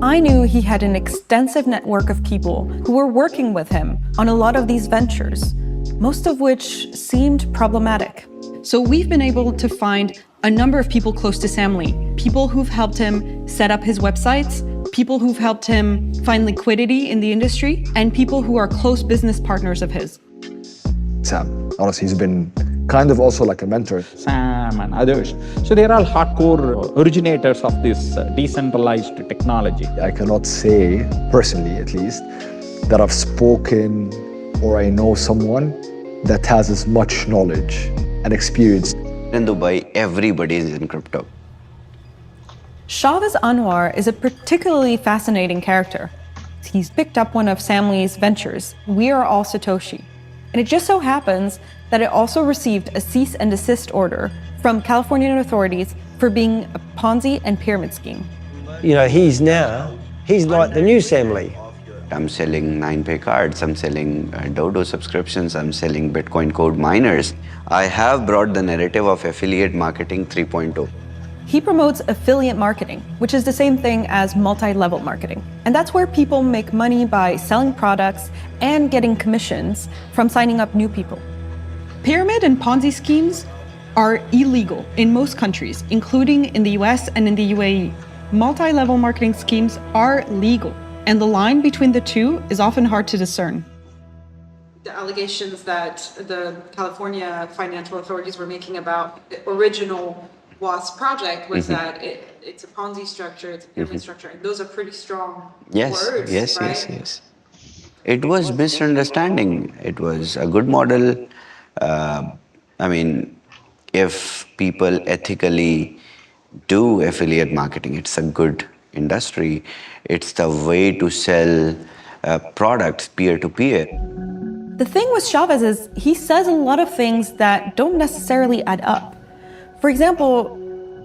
I knew he had an extensive network of people who were working with him on a lot of these ventures, most of which seemed problematic. So we've been able to find a number of people close to Sam Lee, people who've helped him set up his websites, people who've helped him find liquidity in the industry, and people who are close business partners of his. Sam, honestly, he's been kind of also like a mentor. Sam and others. So they're all hardcore originators of this decentralized technology. I cannot say, personally at least, that I've spoken or I know someone that has as much knowledge and experience. In Dubai, everybody is in crypto. Shahbaz Anwar is a particularly fascinating character. He's picked up one of Sam Lee's ventures, We Are All Satoshi. And it just so happens that it also received a cease and desist order from Californian authorities for being a Ponzi and pyramid scheme. You know, he's like the new Sam Lee. I'm selling 9pay cards, I'm selling Dodo subscriptions, I'm selling Bitcoin code miners. I have brought the narrative of affiliate marketing 3.0. He promotes affiliate marketing, which is the same thing as multi-level marketing. And that's where people make money by selling products and getting commissions from signing up new people. Pyramid and Ponzi schemes are illegal in most countries, including in the US and in the UAE. Multi-level marketing schemes are legal, and the line between the two is often hard to discern. The allegations that the California financial authorities were making about the original WASP project was that it's a Ponzi structure, it's a pyramid structure, and those are pretty strong words, right? Yes. It was misunderstanding. It was a good model. I mean, if people ethically do affiliate marketing, it's a good industry. It's the way to sell products peer-to-peer. The thing with Shahbaz is he says a lot of things that don't necessarily add up. For example,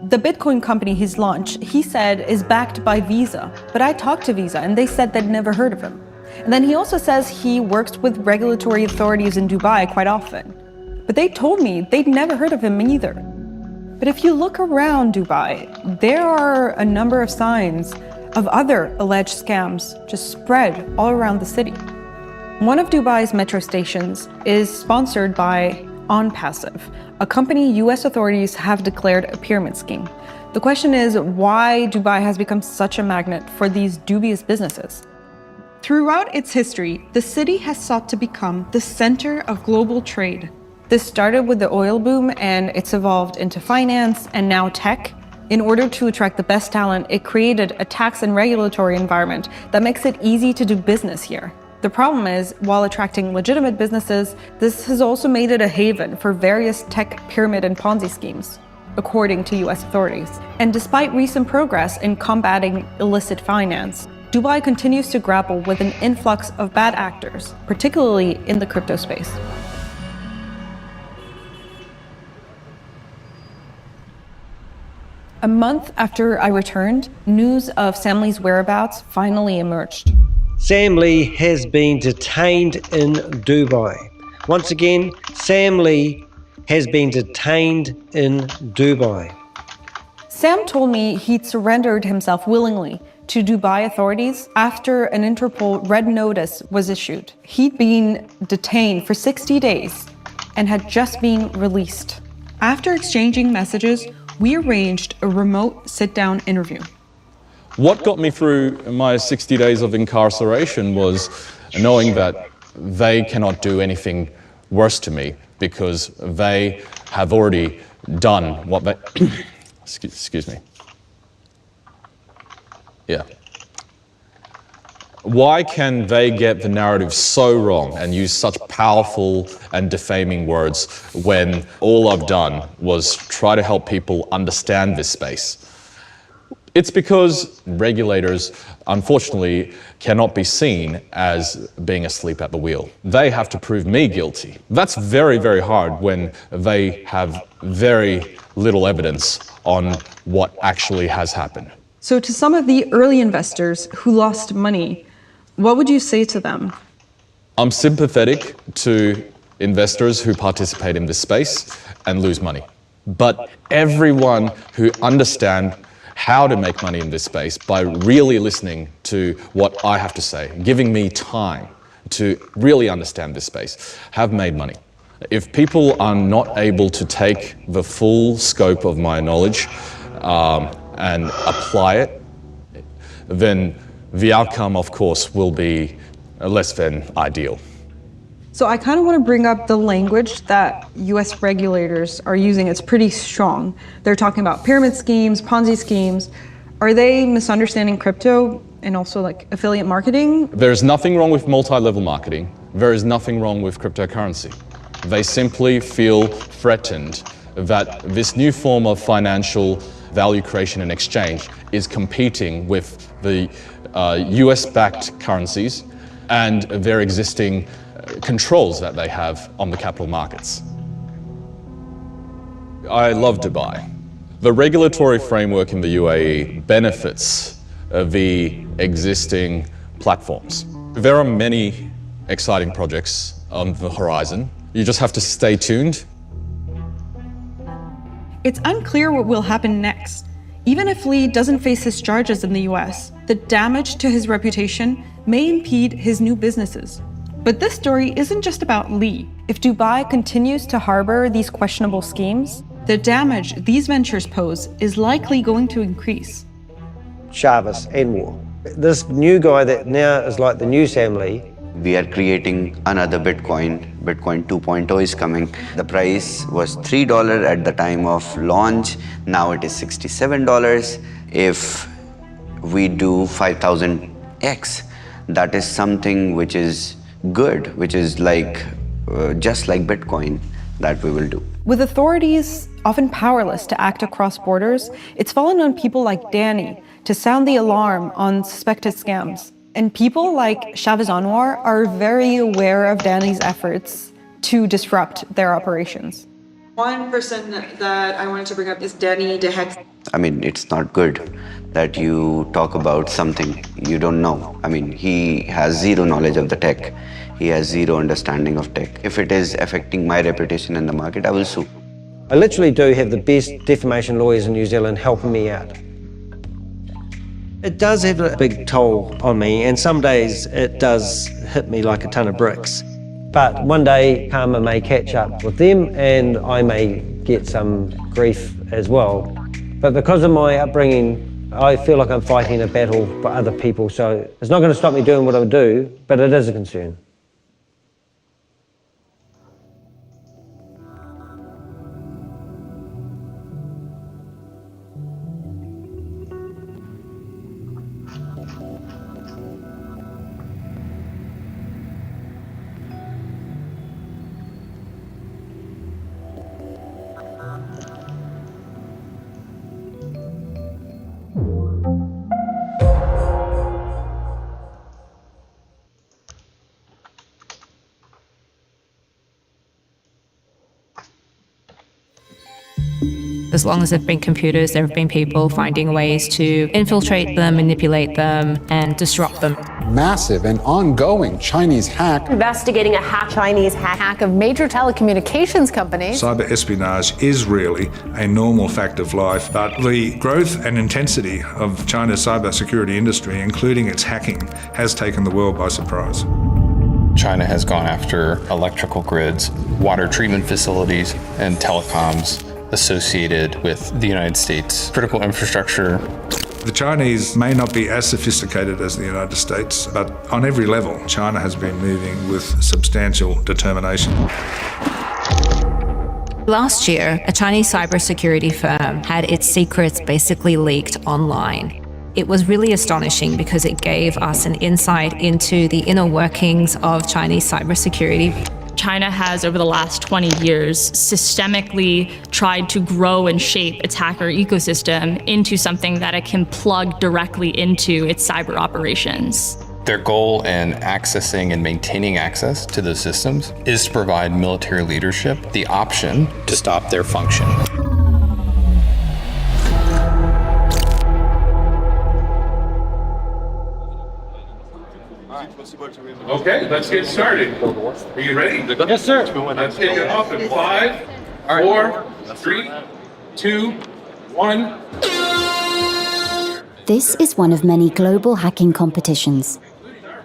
the Bitcoin company he's launched, he said, is backed by Visa. But I talked to Visa and they said they'd never heard of him. And then he also says he works with regulatory authorities in Dubai quite often. But they told me they'd never heard of him either. But if you look around Dubai, there are a number of signs of other alleged scams just spread all around the city. One of Dubai's metro stations is sponsored by OnPassive, a company US authorities have declared a pyramid scheme. The question is why Dubai has become such a magnet for these dubious businesses. Throughout its history, the city has sought to become the center of global trade. This started with the oil boom and it's evolved into finance and now tech. In order to attract the best talent, it created a tax and regulatory environment that makes it easy to do business here. The problem is, while attracting legitimate businesses, this has also made it a haven for various tech pyramid and Ponzi schemes, according to US authorities. And despite recent progress in combating illicit finance, Dubai continues to grapple with an influx of bad actors, particularly in the crypto space. A month after I returned, news of Sam Lee's whereabouts finally emerged. Sam Lee has been detained in Dubai. Once again, Sam Lee has been detained in Dubai. Sam told me he'd surrendered himself willingly to Dubai authorities after an Interpol red notice was issued. He'd been detained for 60 days and had just been released. After exchanging messages, we arranged a remote sit-down interview. What got me through my 60 days of incarceration was knowing that they cannot do anything worse to me because they have already done what they... excuse me. Yeah. Why can they get the narrative so wrong and use such powerful and defaming words when all I've done was try to help people understand this space? It's because regulators, unfortunately, cannot be seen as being asleep at the wheel. They have to prove me guilty. That's very, very hard when they have very little evidence on what actually has happened. So to some of the early investors who lost money, what would you say to them? I'm sympathetic to investors who participate in this space and lose money. But everyone who understands how to make money in this space by really listening to what I have to say, giving me time to really understand this space, have made money. If people are not able to take the full scope of my knowledge and apply it, then the outcome, of course, will be less than ideal. So I kind of want to bring up the language that US regulators are using. It's pretty strong. They're talking about pyramid schemes, Ponzi schemes. Are they misunderstanding crypto and also like affiliate marketing? There's nothing wrong with multi-level marketing. There is nothing wrong with cryptocurrency. They simply feel threatened that this new form of financial value creation and exchange is competing with the US-backed currencies and their existing controls that they have on the capital markets. I love Dubai. The regulatory framework in the UAE benefits the existing platforms. There are many exciting projects on the horizon. You just have to stay tuned. It's unclear what will happen next. Even if Lee doesn't face his charges in the US, the damage to his reputation may impede his new businesses. But this story isn't just about Lee. If Dubai continues to harbor these questionable schemes, the damage these ventures pose is likely going to increase. Chavez and War. This new guy that now is like the new Sam Lee. We are creating another Bitcoin. Bitcoin 2.0 is coming. The price was $3 at the time of launch. Now it is $67. If we do 5,000x, that is something which is good, which is like just like Bitcoin that we will do. With authorities often powerless to act across borders, it's fallen on people like Danny to sound the alarm on suspected scams. And people like Chavez Anwar are very aware of Danny's efforts to disrupt their operations. One person that I wanted to bring up is Danny DeHex. I mean, it's not good that you talk about something you don't know. I mean, he has zero knowledge of the tech. He has zero understanding of tech. If it is affecting my reputation in the market, I will sue. I literally do have the best defamation lawyers in New Zealand helping me out. It does have a big toll on me, and some days it does hit me like a ton of bricks. But one day karma may catch up with them and I may get some grief as well. But because of my upbringing, I feel like I'm fighting a battle for other people, so it's not going to stop me doing what I do, but it is a concern. As long as there have been computers, there have been people finding ways to infiltrate them, manipulate them, and disrupt them. Massive and ongoing Chinese hack. Investigating a Chinese hack of major telecommunications companies. Cyber espionage is really a normal fact of life, but the growth and intensity of China's cybersecurity industry, including its hacking, has taken the world by surprise. China has gone after electrical grids, water treatment facilities, and telecoms associated with the United States. Critical infrastructure. The Chinese may not be as sophisticated as the United States, but on every level, China has been moving with substantial determination. Last year, a Chinese cybersecurity firm had its secrets basically leaked online. It was really astonishing because it gave us an insight into the inner workings of Chinese cybersecurity. China has, over the last 20 years, systemically tried to grow and shape its hacker ecosystem into something that it can plug directly into its cyber operations. Their goal in accessing and maintaining access to those systems is to provide military leadership the option to stop their function. Okay, let's get started. Are you ready? Yes, sir. Let's kick it off in 5, 4, 3, 2, 1. This is one of many global hacking competitions.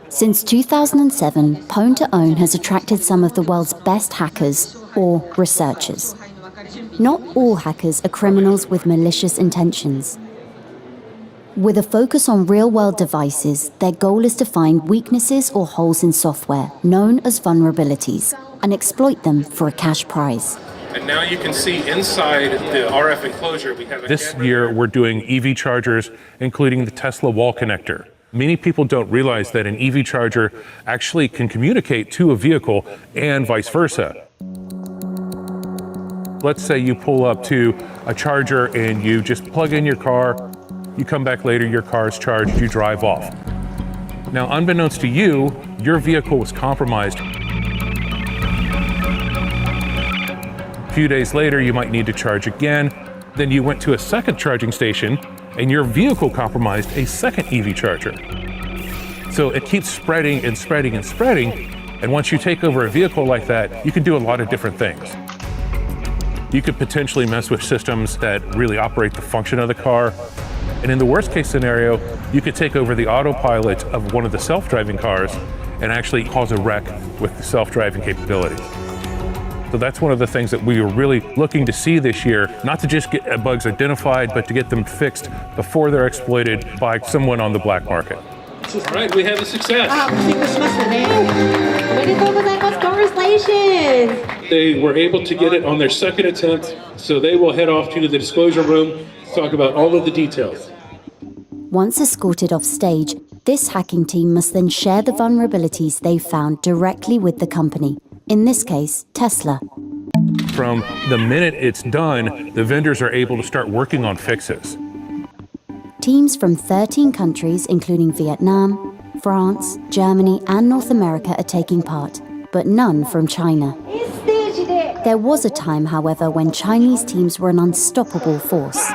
Since 2007, Pwn to Own has attracted some of the world's best hackers, or researchers. Not all hackers are criminals with malicious intentions. With a focus on real-world devices, their goal is to find weaknesses or holes in software, known as vulnerabilities, and exploit them for a cash prize. And now you can see inside the RF enclosure we have This year we're doing EV chargers, including the Tesla wall connector. Many people don't realize that an EV charger actually can communicate to a vehicle and vice versa. Let's say you pull up to a charger and you just plug in your car, you come back later, your car is charged, you drive off. Now, unbeknownst to you, your vehicle was compromised. A few days later, you might need to charge again. Then you went to a second charging station and your vehicle compromised a second EV charger. So it keeps spreading and spreading and spreading. And once you take over a vehicle like that, you can do a lot of different things. You could potentially mess with systems that really operate the function of the car. And in the worst case scenario, you could take over the autopilot of one of the self-driving cars and actually cause a wreck with the self-driving capabilities. So that's one of the things that we were really looking to see this year, not to just get bugs identified, but to get them fixed before they're exploited by someone on the black market. All right, we have a success. Congratulations! They were able to get it on their second attempt, so they will head off to the disclosure room to talk about all of the details. Once escorted off stage, this hacking team must then share the vulnerabilities they found directly with the company, in this case, Tesla. From the minute it's done, the vendors are able to start working on fixes. Teams from 13 countries, including Vietnam, France, Germany, and North America are taking part, but none from China. There was a time, however, when Chinese teams were an unstoppable force.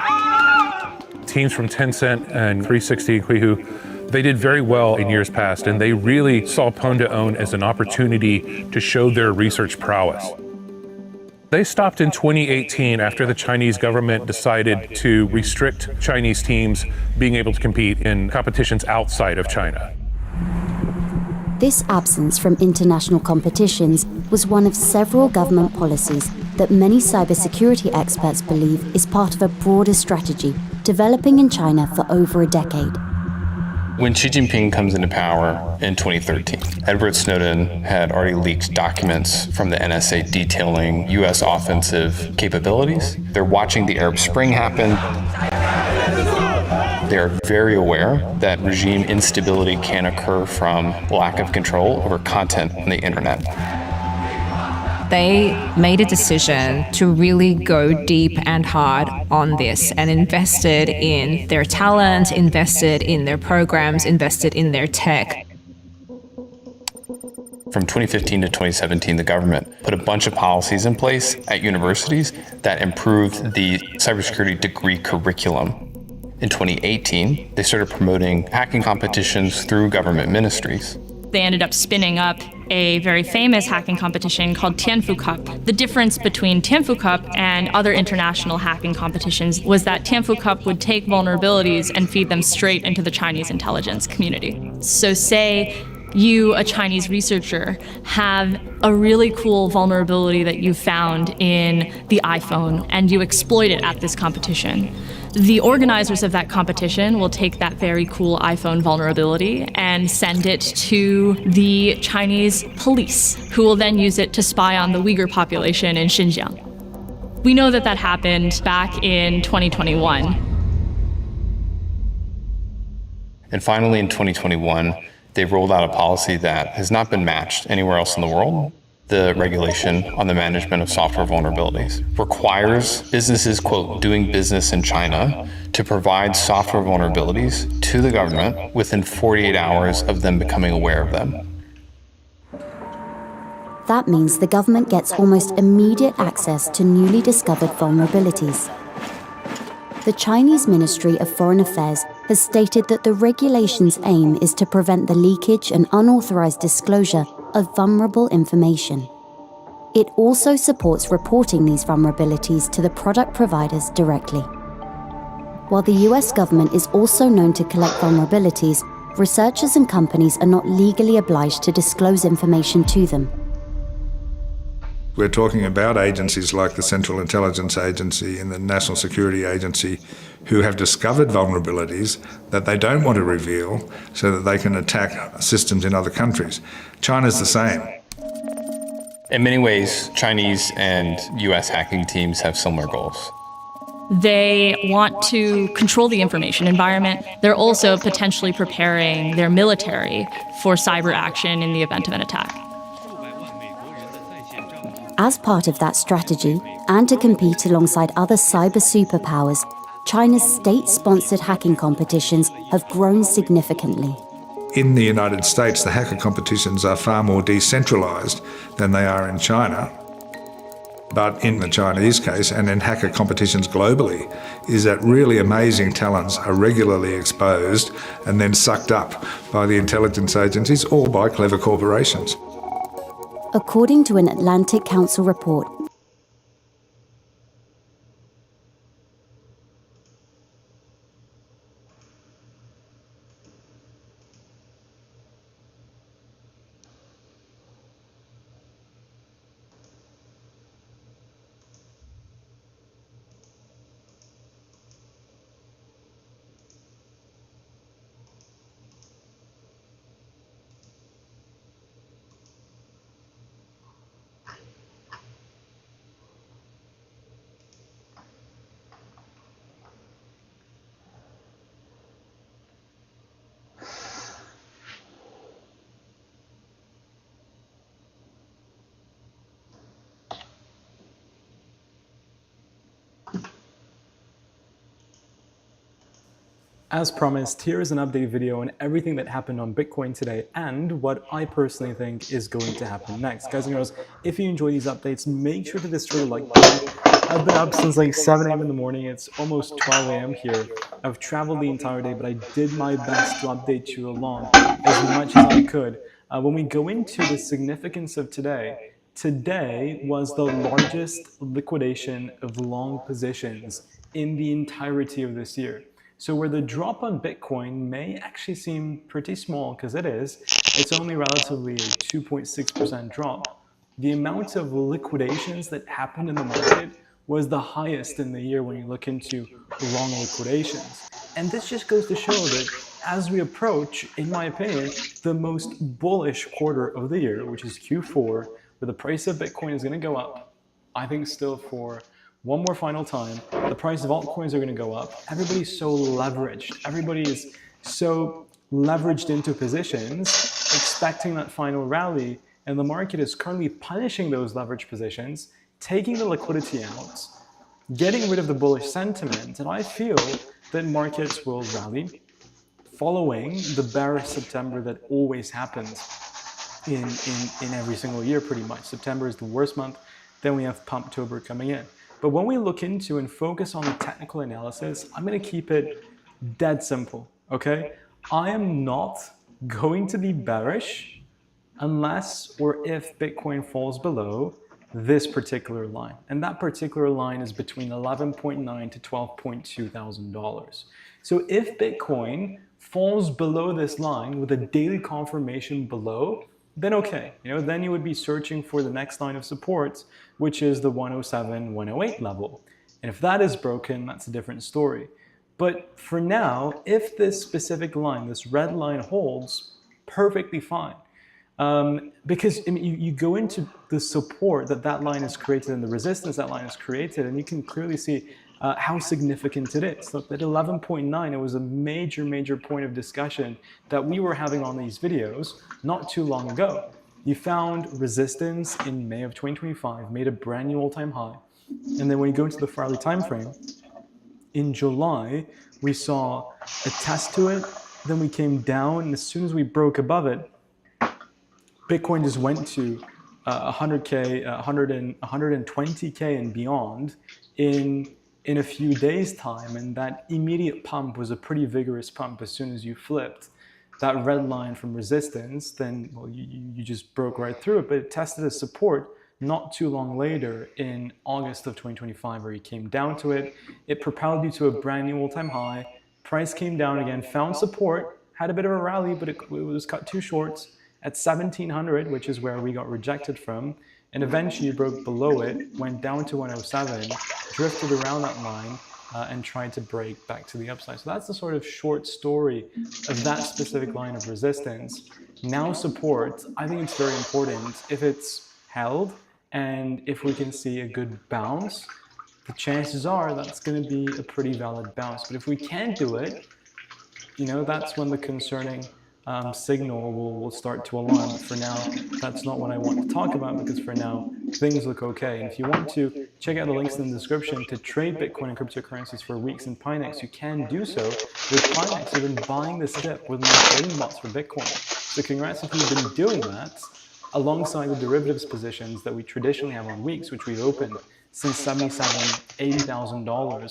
Teams from Tencent and 360 and Qihu, they did very well in years past, and they really saw Pwn to Own as an opportunity to show their research prowess. They stopped in 2018 after the Chinese government decided to restrict Chinese teams being able to compete in competitions outside of China. This absence from international competitions was one of several government policies that many cybersecurity experts believe is part of a broader strategy developing in China for over a decade. When Xi Jinping comes into power in 2013, Edward Snowden had already leaked documents from the NSA detailing US offensive capabilities. They're watching the Arab Spring happen. They are very aware that regime instability can occur from lack of control over content on the internet. They made a decision to really go deep and hard on this and invested in their talent, invested in their programs, invested in their tech. From 2015 to 2017, the government put a bunch of policies in place at universities that improved the cybersecurity degree curriculum. In 2018, they started promoting hacking competitions through government ministries. They ended up spinning up a very famous hacking competition called Tianfu Cup. The difference between Tianfu Cup and other international hacking competitions was that Tianfu Cup would take vulnerabilities and feed them straight into the Chinese intelligence community. So say you, a Chinese researcher, have a really cool vulnerability that you found in the iPhone and you exploit it at this competition. The organizers of that competition will take that very cool iPhone vulnerability and send it to the Chinese police, who will then use it to spy on the Uyghur population in Xinjiang. We know that that happened back in 2021. And finally, in 2021, they rolled out a policy that has not been matched anywhere else in the world. The regulation on the management of software vulnerabilities requires businesses, quote, doing business in China to provide software vulnerabilities to the government within 48 hours of them becoming aware of them. That means the government gets almost immediate access to newly discovered vulnerabilities. The Chinese Ministry of Foreign Affairs has stated that the regulation's aim is to prevent the leakage and unauthorized disclosure of vulnerable information. It also supports reporting these vulnerabilities to the product providers directly. While the US government is also known to collect vulnerabilities, researchers and companies are not legally obliged to disclose information to them. We're talking about agencies like the Central Intelligence Agency and the National Security Agency who have discovered vulnerabilities that they don't want to reveal so that they can attack systems in other countries. China's the same. In many ways, Chinese and US hacking teams have similar goals. They want to control the information environment. They're also potentially preparing their military for cyber action in the event of an attack. As part of that strategy, and to compete alongside other cyber superpowers, China's state-sponsored hacking competitions have grown significantly. In the United States, the hacker competitions are far more decentralised than they are in China. But in the Chinese case, and in hacker competitions globally, is that really amazing talents are regularly exposed and then sucked up by the intelligence agencies or by clever corporations. According to an Atlantic Council report, As promised, here is an update video on everything that happened on Bitcoin today and what I personally think is going to happen next. Guys and girls, if you enjoy these updates, make sure to destroy the like button. I've been up since like 7 a.m. in the morning. It's almost 12 a.m. here. I've traveled the entire day, but I did my best to update you along as much as I could. When we go into the significance of today, today was the largest liquidation of long positions in the entirety of this year. So where the drop on Bitcoin may actually seem pretty small, because it is, it's only relatively a 2.6% drop. The amount of liquidations that happened in the market was the highest in the year when you look into long liquidations. And this just goes to show that as we approach, in my opinion, the most bullish quarter of the year, which is Q4, where the price of Bitcoin is going to go up, I think still for one more final time, the price of altcoins are going to go up. Everybody's so leveraged. Everybody is so leveraged into positions, expecting that final rally, and the market is currently punishing those leveraged positions, taking the liquidity out, getting rid of the bullish sentiment, and I feel that markets will rally following the bearish September that always happens in every single year pretty much. September is the worst month, then we have Pumptober coming in. But when we look into and focus on the technical analysis, I'm going to keep it dead simple, okay? I am not going to be bearish unless or if Bitcoin falls below this particular line. And that particular line is between $11.9 to $12.2 thousand. So if Bitcoin falls below this line with a daily confirmation below, then okay, then you would be searching for the next line of support, which is the 107, 108 level. And if that is broken, that's a different story. But for now, if this specific line, this red line holds, perfectly fine. Because I mean, you go into the support that line is created and the resistance that line is created, and you can clearly see how significant it is. Look, at 11.9, it was a major point of discussion that we were having on these videos not too long ago. You found resistance in May of 2025, made a brand new all-time high. And then when you go into the Farley time frame, in July, we saw a test to it, then we came down, and as soon as we broke above it, Bitcoin just went to 100K, 120K and beyond in a few days' time, and that immediate pump was a pretty vigorous pump. As soon as you flipped that red line from resistance, then well, you just broke right through it, but it tested as support not too long later in August of 2025 where you came down to it. It propelled you to a brand new all-time high. Price came down again, found support, had a bit of a rally, but it was cut too short at 1700, which is where we got rejected from, and eventually broke below it, went down to 107, drifted around that line, and tried to break back to the upside. So that's the sort of short story of that specific line of resistance. Now support, I think it's very important. If it's held and if we can see a good bounce, the chances are that's going to be a pretty valid bounce. But if we can't do it, you know, that's when the concerning signal will start to alarm. But for now, that's not what I want to talk about, because for now, things look okay. And if you want to check out the links in the description to trade Bitcoin and cryptocurrencies for weeks in Pinex, you can do so. With Pinex, you've been buying this dip with my trading bots for Bitcoin. So congrats if you've been doing that, alongside the derivatives positions that we traditionally have on weeks, which we've opened since $77,000, $80,000.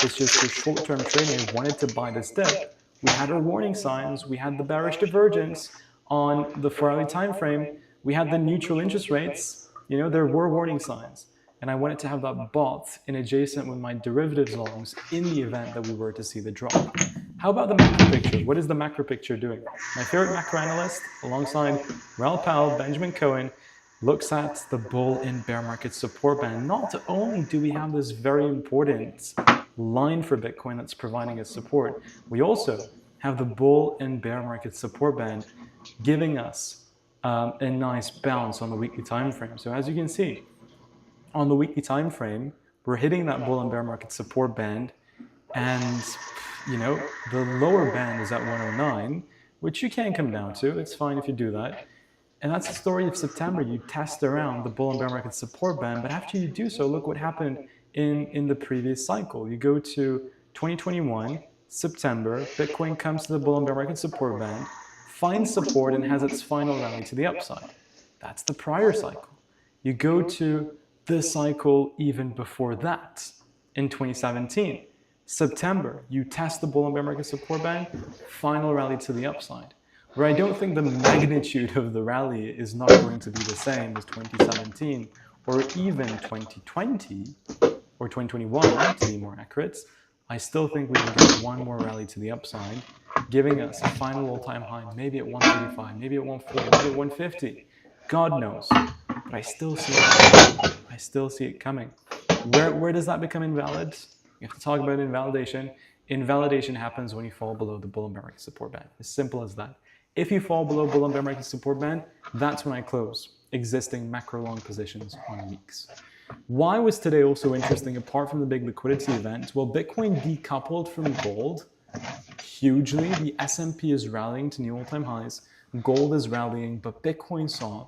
It's just for short-term trading. I wanted to buy this dip. We had our warning signs. We had the bearish divergence on the 4-hourly time frame. We had the neutral interest rates. You know, there were warning signs. And I wanted to have that bought in adjacent with my derivatives longs in the event that we were to see the drop. How about the macro picture? What is the macro picture doing? My favorite macro analyst, alongside Raoul Pal, Benjamin Cohen, looks at the bull and bear market support band. Not only do we have this very important line for Bitcoin that's providing us support, we also have the bull and bear market support band giving us a nice bounce on the weekly time frame. So as you can see, on the weekly time frame, we're hitting that bull and bear market support band, and you know, the lower band is at 109, which you can come down to. It's fine if you do that. And that's the story of September. You test around the bull and bear market support band, but after you do so, look what happened in the previous cycle. You go to 2021, September, Bitcoin comes to the bull and bear market support band, finds support and has its final rally to the upside. That's the prior cycle. You go to the cycle even before that, in 2017. September, you test the bull and bear market support band, final rally to the upside. Where I don't think the magnitude of the rally is not going to be the same as 2017 or even 2020 or 2021, to be more accurate, I still think we can get one more rally to the upside, giving us a final all-time high, maybe at 135, maybe at 140, maybe at 150. God knows, but I still see it. I still see it coming. Where does that become invalid? You have to talk about invalidation. Invalidation happens when you fall below the bull and bear market support band. As simple as that. If you fall below bull and bear market support band, that's when I close existing macro long positions on weeks. Why was today also interesting apart from the big liquidity event? Well, Bitcoin decoupled from gold hugely. The S&P is rallying to new all-time highs. Gold is rallying, but Bitcoin saw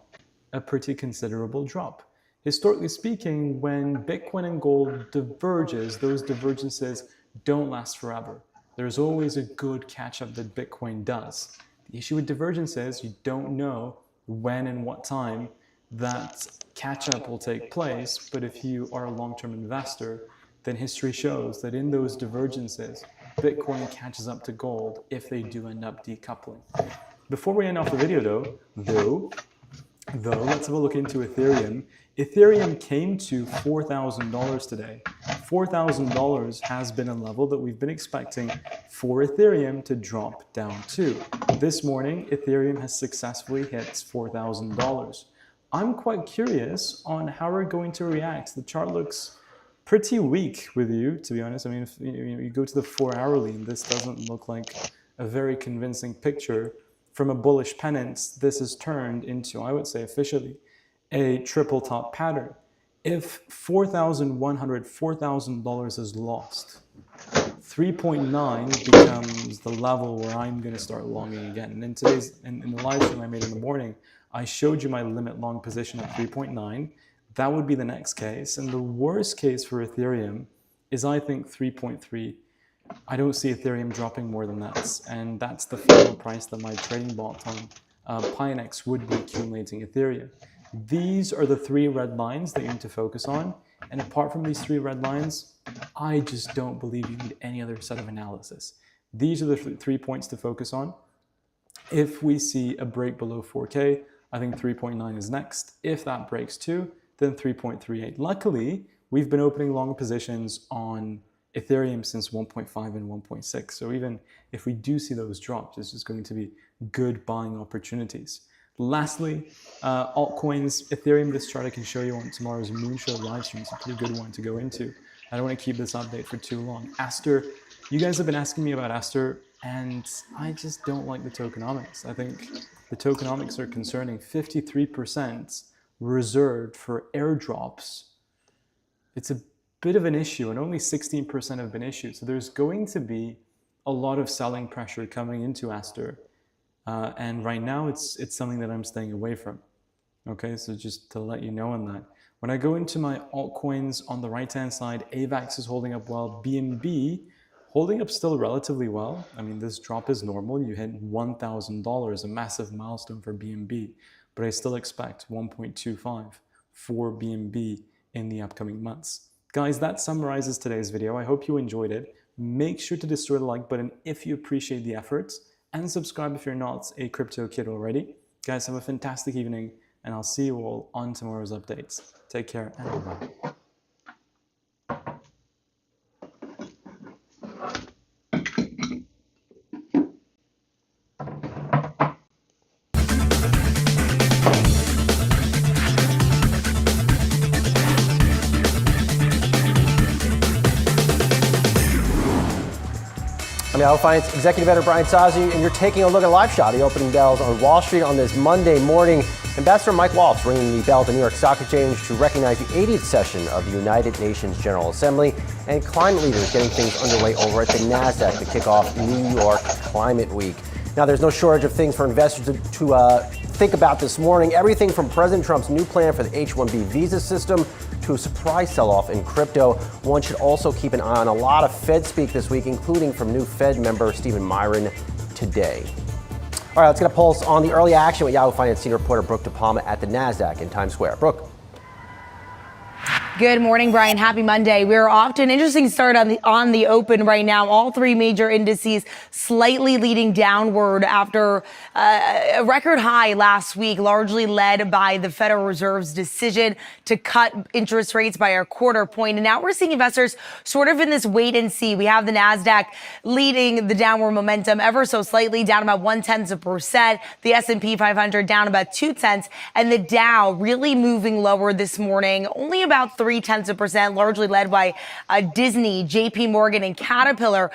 a pretty considerable drop. Historically speaking, when Bitcoin and gold diverges, those divergences don't last forever. There's always a good catch-up that Bitcoin does. The issue with divergence is you don't know when and what time that catch-up will take place, but if you are a long-term investor, then history shows that in those divergences, Bitcoin catches up to gold if they do end up decoupling. Before we end off the video though, let's have a look into Ethereum. Ethereum came to $4,000 today. $4,000 has been a level that we've been expecting for Ethereum to drop down to. This morning, Ethereum has successfully hit $4,000. I'm quite curious on how we're going to react. The chart looks pretty weak with you, to be honest. I mean, if you go to the 4-hourly, and this doesn't look like a very convincing picture. From a bullish pennant, this has turned into, I would say officially, a triple top pattern. If $4,100, $4,000 is lost, 3.9 becomes the level where I'm going to start longing again. And in the live stream I made in the morning, I showed you my limit long position at 3.9. That would be the next case. And the worst case for Ethereum is, I think, 3.3. I don't see Ethereum dropping more than that. And that's the final price that my trading bot on Pinex would be accumulating Ethereum. These are the 3 red lines that you need to focus on. And apart from these 3 red lines, I just don't believe you need any other set of analysis. These are the 3 points to focus on. If we see a break below 4K, I think 3.9 is next. If that breaks too, than 3.38. Luckily, we've been opening long positions on Ethereum since 1.5 and 1.6. So even if we do see those drops, this is going to be good buying opportunities. Lastly, altcoins, Ethereum, this chart I can show you on tomorrow's Moonshow live stream. It's a pretty good one to go into. I don't want to keep this update for too long. Aster, you guys have been asking me about Aster, and I just don't like the tokenomics. I think the tokenomics are concerning. 53% reserved for airdrops. It's a bit of an issue, and only 16% have been issued. So there's going to be a lot of selling pressure coming into Aster. And right now, it's something that I'm staying away from. Okay, so just to let you know on that. When I go into my altcoins on the right-hand side, AVAX is holding up well. BNB holding up still relatively well. I mean, this drop is normal. You hit $1,000, a massive milestone for BNB. But I still expect 1.25 for BNB in the upcoming months. Guys, that summarizes today's video. I hope you enjoyed it. Make sure to destroy the like button if you appreciate the efforts, and subscribe if you're not a crypto kid already. Guys, have a fantastic evening, and I'll see you all on tomorrow's updates. Take care, and bye-bye. I'm Yahoo Finance Executive Editor Brian Sozzi, and you're taking a look at a live shot of the opening bells on Wall Street on this Monday morning. Ambassador Mike Waltz ringing the bell at the New York Stock Exchange to recognize the 80th session of the United Nations General Assembly, and climate leaders getting things underway over at the NASDAQ to kick off New York Climate Week. Now, there's no shortage of things for investors to think about this morning. Everything from President Trump's new plan for the H-1B visa system to a surprise sell-off in crypto. One should also keep an eye on a lot of Fed speak this week, including from new Fed member Stephen Myron today. All right, let's get a pulse on the early action with Yahoo Finance senior reporter Brooke DePalma at the NASDAQ in Times Square. Brooke. Good morning, Brian. Happy Monday. We're off to an interesting start on the open right now. All three major indices slightly leading downward after a record high last week, largely led by the Federal Reserve's decision to cut interest rates by a quarter point. And now we're seeing investors sort of in this wait and see. We have the NASDAQ leading the downward momentum ever so slightly, down about 0.1%. The S&P 500 down about 0.2, and the Dow really moving lower this morning, only about 0.3%, largely led by Disney, JP Morgan, and Caterpillar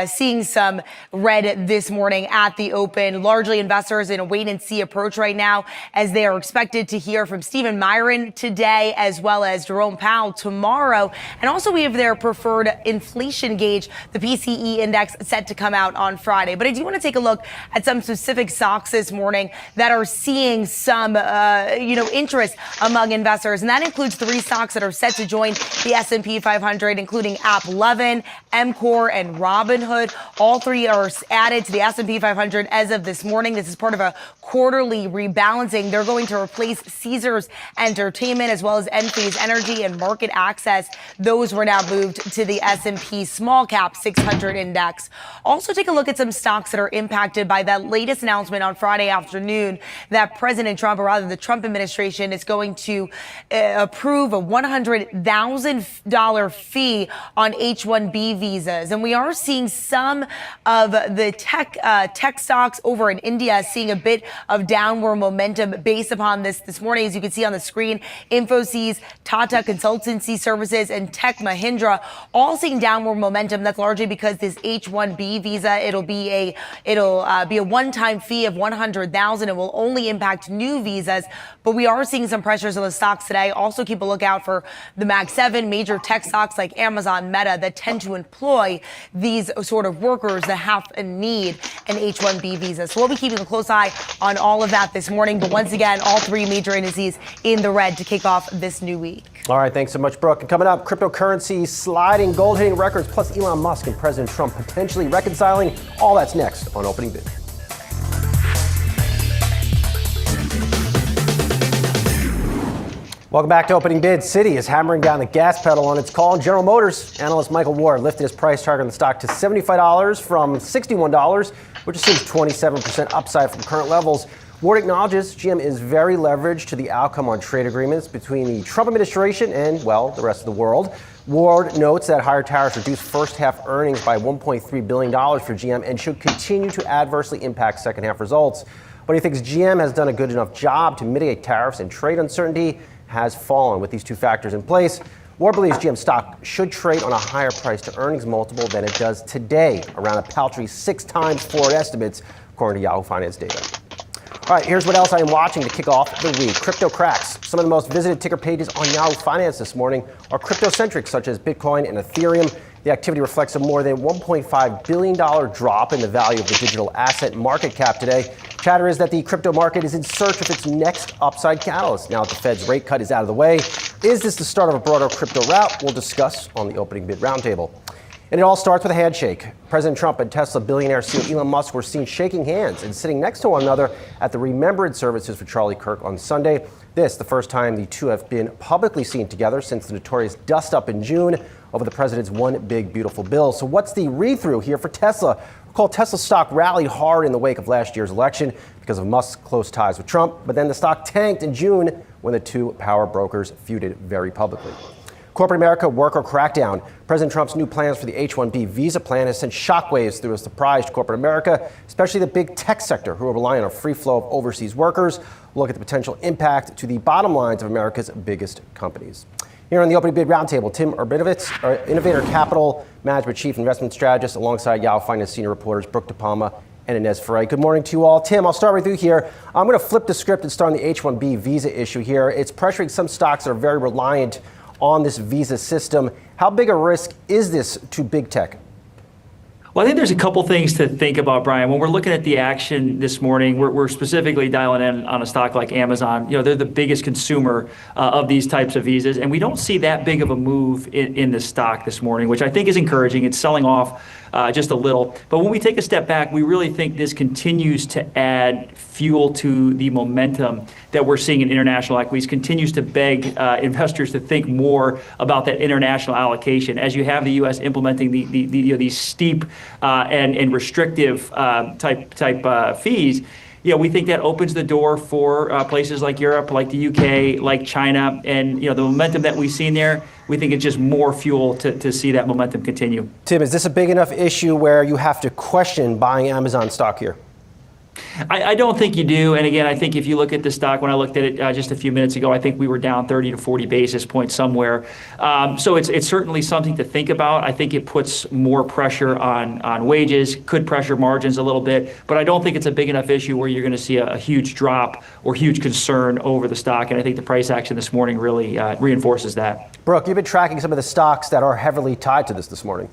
seeing some red this morning at the open. Largely investors in a wait and see approach right now, as they are expected to hear from Stephen Myron today, as well as Jerome Powell tomorrow. And also we have their preferred inflation gauge, the PCE index, set to come out on Friday. But I do want to take a look at some specific stocks this morning that are seeing some, interest among investors, and that includes three stocks that are set to join the S&P 500, including AppLovin, MCore, and Robinhood. All three are added to the S&P 500 as of this morning. This is part of a quarterly rebalancing. They're going to replace Caesars Entertainment, as well as Enphase Energy and Market Access. Those were now moved to the S&P Small Cap 600 Index. Also take a look at some stocks that are impacted by that latest announcement on Friday afternoon that President Trump, or rather the Trump administration, is going to approve a $100,000 fee on H-1B visas. And we are seeing some of the tech stocks over in India seeing a bit of downward momentum based upon this morning. As you can see on the screen, Infosys, Tata Consultancy Services, and Tech Mahindra all seeing downward momentum. That's largely because this H-1B visa, it'll be a one-time fee of $100,000. It will only impact new visas, but we are seeing some pressures on the stocks today. Also keep a lookout for the Mag 7 major tech stocks like Amazon, Meta, that tend to employ these sort of workers that have and need an H-1B visa. So we'll be keeping a close eye on all of that this morning. But once again, all three major indices in the red to kick off this new week. All right, thanks so much, Brooke. And coming up, cryptocurrency sliding, gold hitting records, plus Elon Musk and President Trump potentially reconciling. All that's next on Opening Bid. Welcome back to Opening Bid. Citi is hammering down the gas pedal on its call. General Motors analyst Michael Ward lifted his price target on the stock to $75 from $61, which assumes 27% upside from current levels. Ward acknowledges GM is very leveraged to the outcome on trade agreements between the Trump administration and, well, the rest of the world. Ward notes that higher tariffs reduce first-half earnings by $1.3 billion for GM and should continue to adversely impact second-half results. But he thinks GM has done a good enough job to mitigate tariffs, and trade uncertainty has fallen with these two factors in place. Ward believes GM stock should trade on a higher price-to-earnings multiple than it does today, around a paltry 6 times forward estimates, according to Yahoo Finance data. All right, here's what else I am watching to kick off the week. Crypto cracks. Some of the most visited ticker pages on Yahoo Finance this morning are crypto-centric, such as Bitcoin and Ethereum. The activity reflects a more than $1.5 billion drop in the value of the digital asset market cap today. Chatter is that the crypto market is in search of its next upside catalyst. Now that the Fed's rate cut is out of the way, is this the start of a broader crypto rout? We'll discuss on the opening bid roundtable. And it all starts with a handshake. President Trump and Tesla billionaire CEO Elon Musk were seen shaking hands and sitting next to one another at the remembrance services for Charlie Kirk on Sunday. This, the first time the two have been publicly seen together since the notorious dust-up in June over the president's one big beautiful bill. So what's the read-through here for Tesla? Recall Tesla stock rallied hard in the wake of last year's election because of Musk's close ties with Trump, but then the stock tanked in June when the two power brokers feuded very publicly. Corporate America worker crackdown. President Trump's new plans for the H-1B visa plan has sent shockwaves through a surprise to corporate America, especially the big tech sector who are relying on a free flow of overseas workers. We'll look at the potential impact to the bottom lines of America's biggest companies. Here on the opening bid roundtable, Tim Urbinovitz, Innovator Capital Management Chief Investment Strategist, alongside Yahoo Finance senior reporters Brooke DePalma and Inez Ferre. Good morning to you all. Tim, I'll start with you here. I'm going to flip the script and start on the H-1B visa issue here. It's pressuring some stocks that are very reliant on this visa system. How big a risk is this to big tech? Well, I think there's a couple things to think about, Brian. When we're looking at the action this morning, we're specifically dialing in on a stock like Amazon. They're the biggest consumer of these types of visas, and we don't see that big of a move in the stock this morning, which I think is encouraging. It's selling off just a little. But when we take a step back, we really think this continues to add fuel to the momentum that we're seeing in international equities, continues to beg investors to think more about that international allocation. As you have the U.S. implementing these steep and restrictive type fees, we think that opens the door for places like Europe, like the UK, like China, and the momentum that we've seen there. We think it's just more fuel to see that momentum continue. Tim, is this a big enough issue where you have to question buying Amazon stock here? I don't think you do. And again, I think if you look at the stock, when I looked at it just a few minutes ago, I think we were down 30 to 40 basis points somewhere. So it's certainly something to think about. I think it puts more pressure on wages, could pressure margins a little bit, but I don't think it's a big enough issue where you're going to see a huge drop or huge concern over the stock. And I think the price action this morning really reinforces that. Brooke, you've been tracking some of the stocks that are heavily tied to this morning.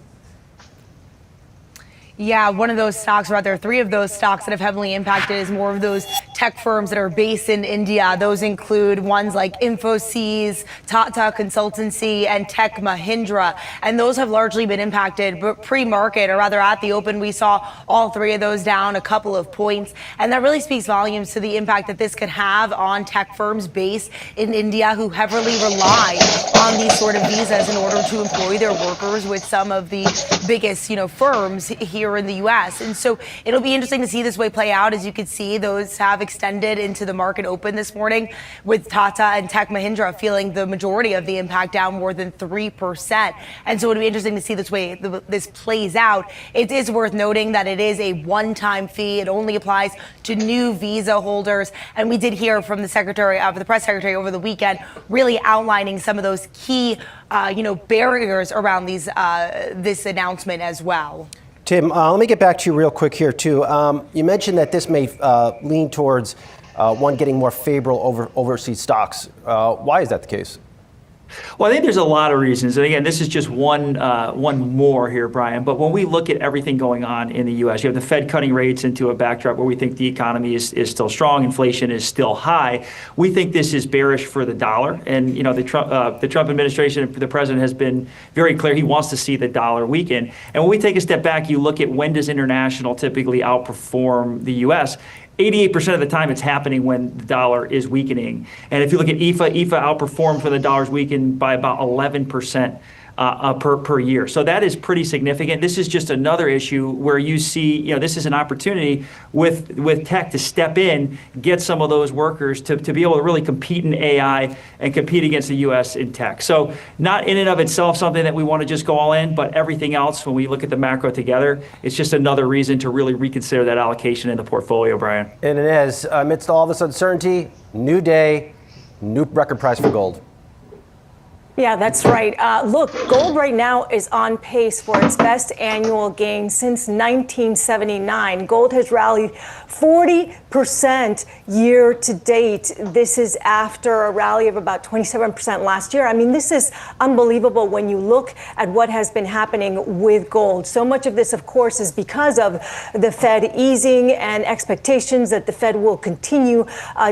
Yeah, one of those stocks, or rather 3 of those stocks that have heavily impacted is more of those tech firms that are based in India. Those include ones like Infosys, Tata Consultancy, and Tech Mahindra. And those have largely been impacted, but pre-market, or rather at the open, we saw all 3 of those down a couple of points. And that really speaks volumes to the impact that this could have on tech firms based in India who heavily rely on these sort of visas in order to employ their workers with some of the biggest, firms here in the U.S. And so it'll be interesting to see this way play out. As you can see, those have extended into the market open this morning, with Tata and Tech Mahindra feeling the majority of the impact, down more than 3%. And so it'll be interesting to see this way this plays out. It is worth noting that it is a one-time fee. It only applies to new visa holders. And we did hear from the press secretary over the weekend, really outlining some of those key barriers around this announcement as well. Tim, let me get back to you real quick here, too. You mentioned that this may lean towards one getting more favorable over overseas stocks. Why is that the case? Well, I think there's a lot of reasons. And again, this is just one more here, Brian. But when we look at everything going on in the U.S., you have the Fed cutting rates into a backdrop where we think the economy is still strong, inflation is still high. We think this is bearish for the dollar. And, the Trump administration, the president has been very clear. He wants to see the dollar weaken. And when we take a step back, you look at when does international typically outperform the U.S., 88% of the time it's happening when the dollar is weakening. And if you look at IFA outperformed when the dollar's weakened by about 11% per year. So that is pretty significant. This is just another issue where you see, this is an opportunity with tech to step in, get some of those workers to be able to really compete in AI and compete against the U.S. in tech. So not in and of itself something that we want to just go all in, but everything else, when we look at the macro together, it's just another reason to really reconsider that allocation in the portfolio, Brian. And Inez, amidst all this uncertainty, new day, new record price for gold. Yeah, that's right. Look, gold right now is on pace for its best annual gain since 1979. Gold has rallied 40% year to date. This is after a rally of about 27% last year. I mean, this is unbelievable when you look at what has been happening with gold. So much of this, of course, is because of the Fed easing and expectations that the Fed will continue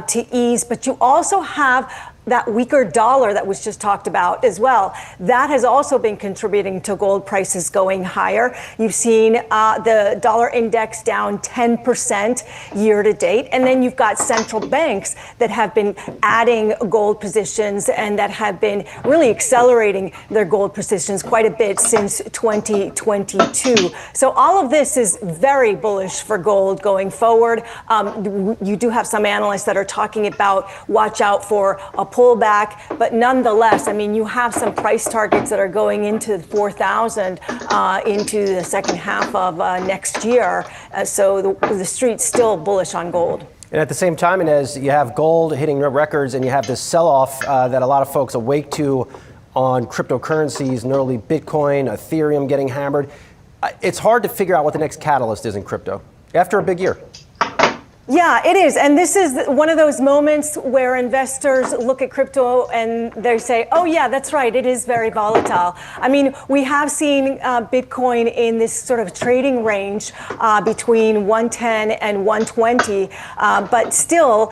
to ease. But you also have that weaker dollar that was just talked about as well. That has also been contributing to gold prices going higher. You've seen the dollar index down 10% year to date. And then you've got central banks that have been adding gold positions and that have been really accelerating their gold positions quite a bit since 2022. So all of this is very bullish for gold going forward. You do have some analysts that are talking about watch out for a pullback, but nonetheless, I mean, you have some price targets that are going into 4,000 into the second half of next year. So the street's still bullish on gold. And at the same time, Inez, you have gold hitting new records, and you have this sell-off that a lot of folks awake to on cryptocurrencies, notably Bitcoin, Ethereum getting hammered. It's hard to figure out what the next catalyst is in crypto after a big year. Yeah, it is. And this is one of those moments where investors look at crypto and they say, oh, yeah, that's right. It is very volatile. I mean, we have seen Bitcoin in this sort of trading range between 110 and 120. But still,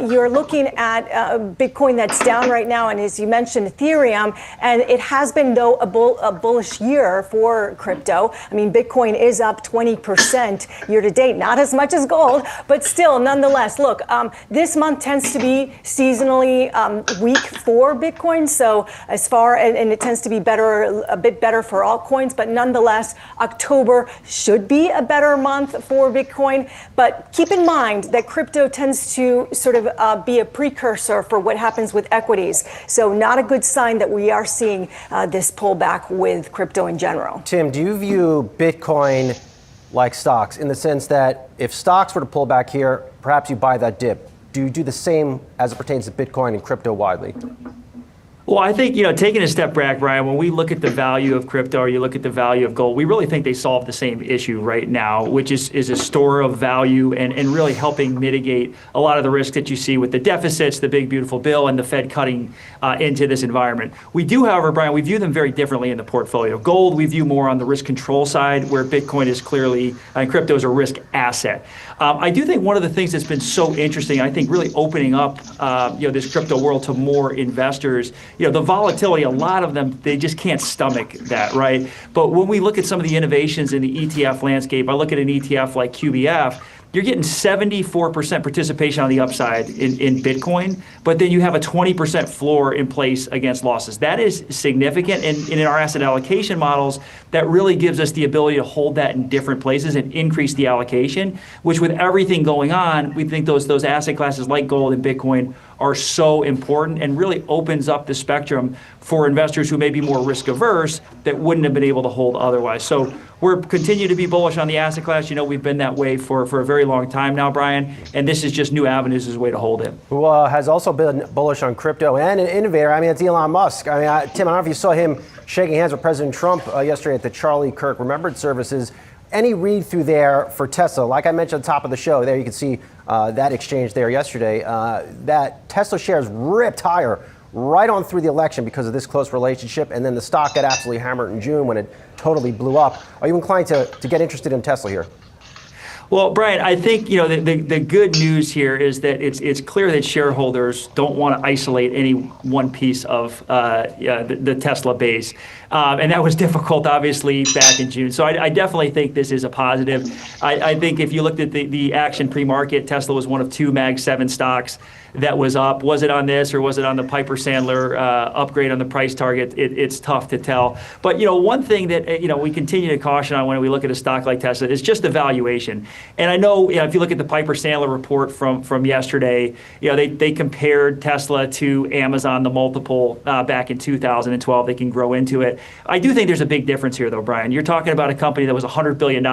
you're looking at Bitcoin that's down right now. And as you mentioned, Ethereum, and it has been, though, a bullish year for crypto. I mean, Bitcoin is up 20% year to date, not as much as gold, but still, nonetheless, look, this month tends to be seasonally weak for Bitcoin. So and it tends to be a bit better for altcoins. But nonetheless, October should be a better month for Bitcoin. But keep in mind that crypto tends to sort of be a precursor for what happens with equities. So not a good sign that we are seeing this pullback with crypto in general. Tim, do you view Bitcoin like stocks, in the sense that if stocks were to pull back here, perhaps you buy that dip? Do you do the same as it pertains to Bitcoin and crypto widely? Well, I think, taking a step back, Brian, when we look at the value of crypto or you look at the value of gold, we really think they solve the same issue right now, which is a store of value and really helping mitigate a lot of the risk that you see with the deficits, the big, beautiful bill, and the Fed cutting into this environment. We do, however, Brian, we view them very differently in the portfolio. Gold, we view more on the risk control side, where Bitcoin is clearly, and crypto is a risk asset. I do think one of the things that's been so interesting, I think really opening up this crypto world to more investors, the volatility, a lot of them, they just can't stomach that, right? But when we look at some of the innovations in the ETF landscape, I look at an ETF like QBF, you're getting 74% participation on the upside in Bitcoin, but then you have a 20% floor in place against losses. That is significant, and in our asset allocation models, that really gives us the ability to hold that in different places and increase the allocation, which with everything going on, we think those asset classes like gold and Bitcoin are so important and really opens up the spectrum for investors who may be more risk averse that wouldn't have been able to hold otherwise. So we're continue to be bullish on the asset class. We've been that way for a very long time now, Brian, and this is just new avenues as a way to hold it. Who has also been bullish on crypto and an innovator, it's Elon Musk. Tim, I don't know if you saw him shaking hands with President Trump yesterday at the Charlie Kirk Remembrance Services. Any read through there for Tesla? Like I mentioned at the top of the show, there you can see that exchange there yesterday. That Tesla shares ripped higher right on through the election because of this close relationship, and then the stock got absolutely hammered in June when it totally blew up. Are you inclined to get interested in Tesla here? Well, Brian, I think the good news here is that it's clear that shareholders don't want to isolate any one piece of the Tesla base, and that was difficult, obviously, back in June. So I definitely think this is a positive. I think if you looked at the action pre-market, Tesla was one of 2 Mag 7 stocks that was up. Was it on this or was it on the Piper Sandler upgrade on the price target? It's tough to tell. But one thing that we continue to caution on when we look at a stock like Tesla is just the valuation. And I know if you look at the Piper Sandler report from yesterday, they compared Tesla to Amazon, the multiple back in 2012. They can grow into it. I do think there's a big difference here, though, Brian. You're talking about a company that was $100 billion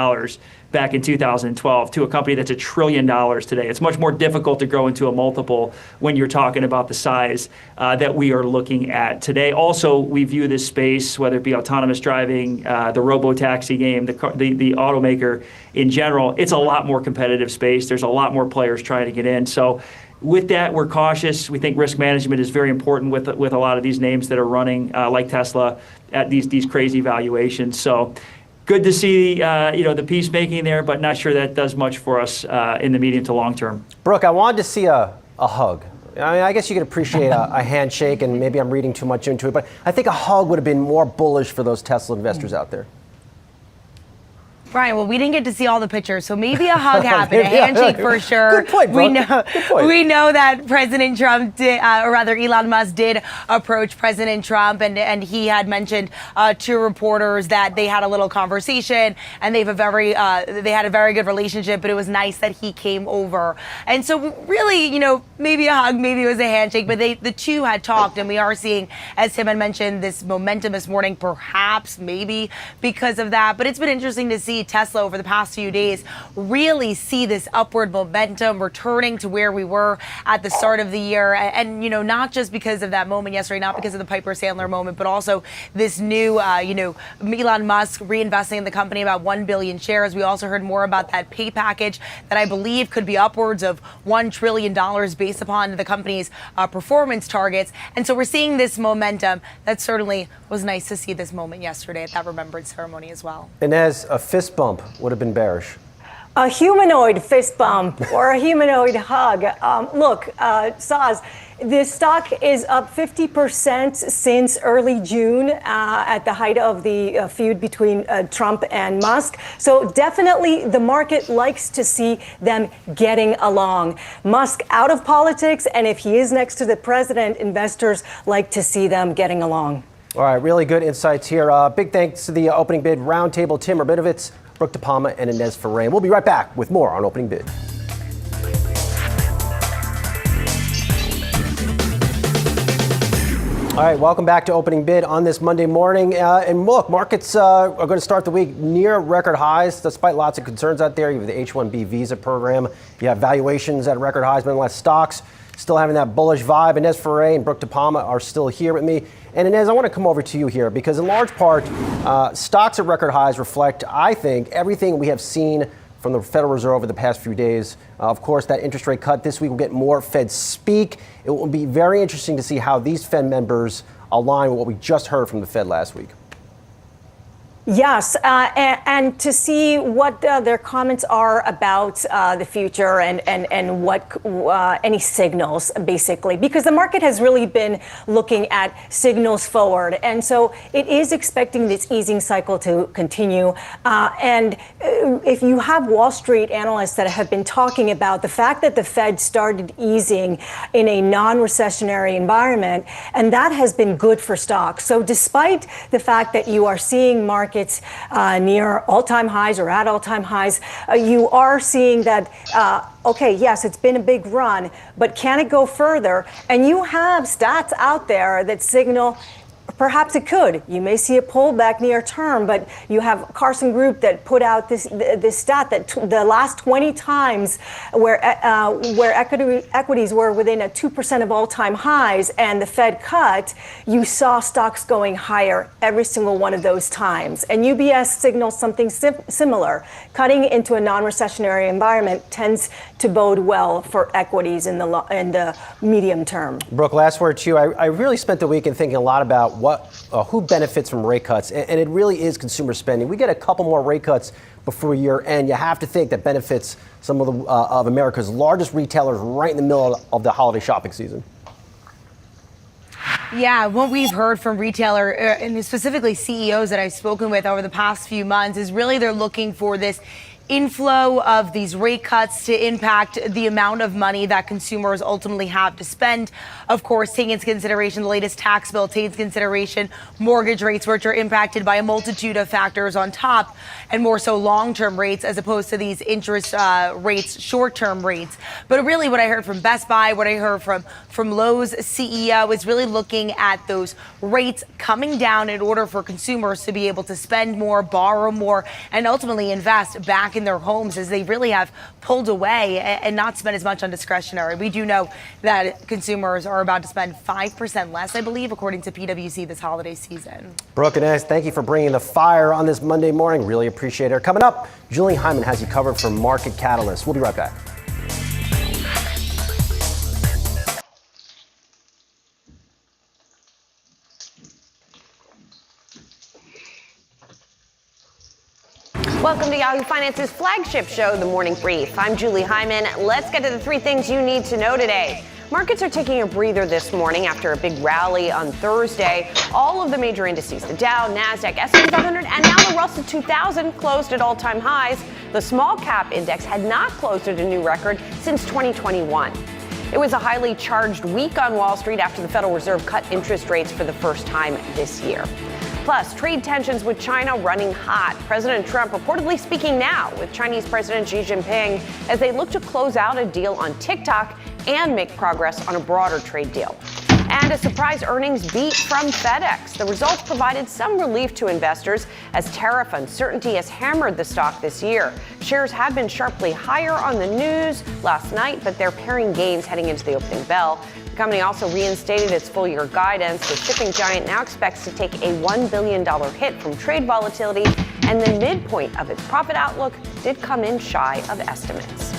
back in 2012 to a company that's $1 trillion today. It's much more difficult to grow into a multiple when you're talking about the size that we are looking at today. Also, we view this space, whether it be autonomous driving, the robo-taxi game, the automaker in general, it's a lot more competitive space. There's a lot more players trying to get in. So with that, we're cautious. We think risk management is very important with a lot of these names that are running like Tesla at these crazy valuations. So good to see the peacemaking there, but not sure that does much for us in the medium to long term. Brooke, I wanted to see a hug. I mean, I guess you could appreciate a handshake, and maybe I'm reading too much into it, but I think a hug would have been more bullish for those Tesla investors out there. Brian, well, we didn't get to see all the pictures, so maybe a hug happened, a handshake for sure. Good point, bro. Good point. We know that President Trump did, or rather Elon Musk did approach President Trump, and he had mentioned to reporters that they had a little conversation, and they had a very good relationship, but it was nice that he came over. And so really, maybe a hug, maybe it was a handshake, but the two had talked, and we are seeing, as Tim had mentioned, this momentum this morning, perhaps, maybe because of that. But it's been interesting to see Tesla over the past few days really see this upward momentum returning to where we were at the start of the year. And not just because of that moment yesterday, not because of the Piper Sandler moment, but also this new, Elon Musk reinvesting in the company about 1 billion shares. We also heard more about that pay package that I believe could be upwards of $1 trillion based upon the company's performance targets. And so we're seeing this momentum. That certainly was nice to see this moment yesterday at that remembrance ceremony as well. And as a fist bump would have been bearish. A humanoid fist bump or a humanoid hug. Look, Saz, the stock is up 50% since early June at the height of the feud between Trump and Musk. So definitely the market likes to see them getting along. Musk out of politics, and if he is next to the president, investors like to see them getting along. All right, really good insights here. Big thanks to the opening bid roundtable, Tim Rabinovitz, Brooke DePalma, and Inez Ferrer. We'll be right back with more on Opening Bid. All right, welcome back to Opening Bid on this Monday morning. And look, markets are going to start the week near record highs, despite lots of concerns out there. You have the H-1B visa program. You have valuations at record highs, but nonetheless, stocks still having that bullish vibe. Inez Ferrer and Brooke DePalma are still here with me. And Inez, I want to come over to you here because in large part, stocks at record highs reflect, I think, everything we have seen from the Federal Reserve over the past few days. Of course, that interest rate cut this week will get more Fed speak. It will be very interesting to see how these Fed members align with what we just heard from the Fed last week. Yes, and to see what their comments are about the future and what any signals, basically, because the market has really been looking at signals forward. And so it is expecting this easing cycle to continue. And if you have Wall Street analysts that have been talking about the fact that the Fed started easing in a non-recessionary environment, and that has been good for stocks. So despite the fact that you are seeing markets near all-time highs or at all-time highs, you are seeing that, okay, yes, it's been a big run, but can it go further? And you have stats out there that signal perhaps it could. You may see a pullback near term, but you have Carson Group that put out this stat that the last 20 times where equities were within a 2% of all-time highs and the Fed cut, you saw stocks going higher every single one of those times. And UBS signals something similar. Cutting into a non-recessionary environment tends to bode well for equities in the medium term. Brooke, last word to you. I really spent the weekend thinking a lot about what who benefits from rate cuts, and it really is consumer spending. We get a couple more rate cuts before year end. You have to think that benefits some of America's largest retailers right in the middle of the holiday shopping season. Yeah, what we've heard from retailer and specifically CEOs that I've spoken with over the past few months is really they're looking for this inflow of these rate cuts to impact the amount of money that consumers ultimately have to spend. Of course, taking into consideration the latest tax bill, taking into consideration mortgage rates, which are impacted by a multitude of factors on top, and more so long-term rates as opposed to these interest rates, short-term rates. But really what I heard from Best Buy, what I heard from Lowe's CEO is really looking at those rates coming down in order for consumers to be able to spend more, borrow more, and ultimately invest back in their homes as they really have pulled away and not spend as much on discretionary. We do know that consumers are about to spend 5% less, I believe, according to PwC this holiday season. Brooke and Ez, thank you for bringing the fire on this Monday morning. Really appreciate it. Coming up, Julie Hyman has you covered for Market Catalyst. We'll be right back. Welcome to Yahoo Finance's flagship show, The Morning Brief. I'm Julie Hyman. Let's get to the 3 things you need to know today. Markets are taking a breather this morning after a big rally on Thursday. All of the major indices, the Dow, NASDAQ, S&P 500, and now the Russell 2000 closed at all-time highs. The small cap index had not closed at a new record since 2021. It was a highly charged week on Wall Street after the Federal Reserve cut interest rates for the first time this year. Plus, trade tensions with China running hot. President Trump reportedly speaking now with Chinese President Xi Jinping as they look to close out a deal on TikTok and make progress on a broader trade deal. And a surprise earnings beat from FedEx. The results provided some relief to investors as tariff uncertainty has hammered the stock this year. Shares have been sharply higher on the news last night, but they're paring gains heading into the opening bell. The company also reinstated its full-year guidance. The shipping giant now expects to take a $1 billion hit from trade volatility, and the midpoint of its profit outlook did come in shy of estimates.